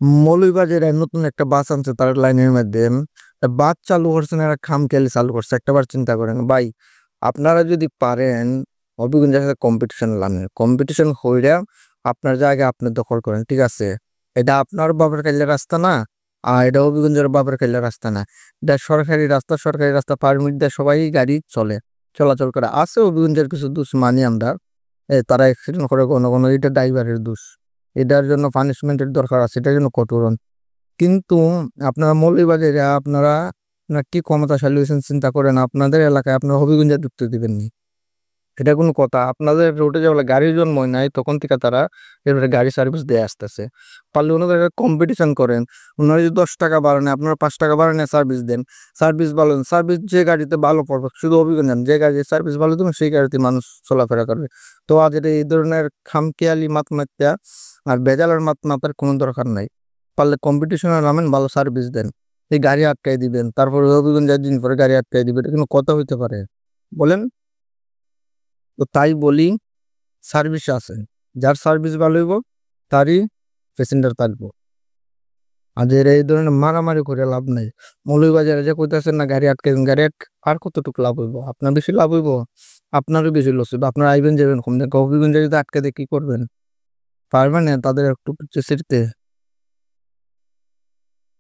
মৌলভীবাজারে নতুন একটা বাস আনছে তার লাইনের মধ্যে। বাস চালু করছে না, এরা খামখেয়ালি চালু করছে। একটাবার চিন্তা করেন ভাই, আপনারা যদি পারেন হবিগঞ্জের সাথে কম্পিটিশন লামেন, কম্পিটিশন হইরা আপনার জায়গা আপনি দখল করেন, ঠিক আছে? এটা আপনার বাপের কাইল্লা রাস্তা না, আর এটা হবিগঞ্জের বাপের কাইল্লা রাস্তা না। এটা সরকারি রাস্তা, সরকারি রাস্তা পারমিট দিয়ে সবাই গাড়ি চলে, চলাচল করে। আছে হবিগঞ্জের কিছু দোষ মানি আমরা, তারা অ্যাক্সিডেন্ট করে কোনো কোনো, এটা ড্রাইভারের দোষ। এটার জন্য পানিশমেন্টের দরকার আছে, এটার জন্য কঠোর হন। কিন্তু আপনারা মৌলভীবাজারে আপনারা আপনার কি ক্ষমতাশালী হয়েছেন চিন্তা করেন, আপনাদের এলাকায় আপনারা হবিগঞ্জে ঢুকতে দিবেন নি? এটা কোনো কথা? আপনাদের রোডে যেগুলো গাড়ির জন্ম নাই তখন থেকে তারা এবারে গাড়ি সার্ভিস দিয়ে আসতেছে। পারলে ওনাদের কম্পিটিশন করেন, ওনারা যদি 10 টাকা বাড়ান আপনারা 5 টাকা বাড়ানে সার্ভিস দেন। সার্ভিস ভালো, সার্ভিস যে গাড়িতে ভালো পড়বে, শুধু হবিগঞ্জ না, যে গাড়ির সার্ভিস ভালো দেবেন সেই গাড়িতে মানুষ চলাফেরা করবে। তো আজ এই ধরনের খামখেয়ালি মাতমাত্যা আর ভেজালের মাতমাতার কোনো দরকার নাই। পারলে কম্পিটিশনে নামেন, ভালো সার্ভিস দেন। এই গাড়ি আটকাই দিবেন, তারপরে হবিগঞ্জ দিন পরে গাড়ি আটকাই দিবেন, এটা কোনো কথা হইতে পারে? বলেন। তো তাই বলি, সার্ভিস আছে, যার সার্ভিস ভালো হইব তারই প্যাসেঞ্জার থাকবো। আর এই ধরনের মারামারি করে লাভ নাই। মৌলভীবাজারে যে কইতাছেন না গাড়ি আটকে দিন, আর কতটুকু লাভ হইব? আপনার বেশি লাভ হইব, আপনারও বেশি লস হইব। আপনারা আইবেন যাবেন কম, হবিগঞ্জে যদি আটকে দিয়ে কি করবেন? পারবেন না তাদের একটু ছিড়তে?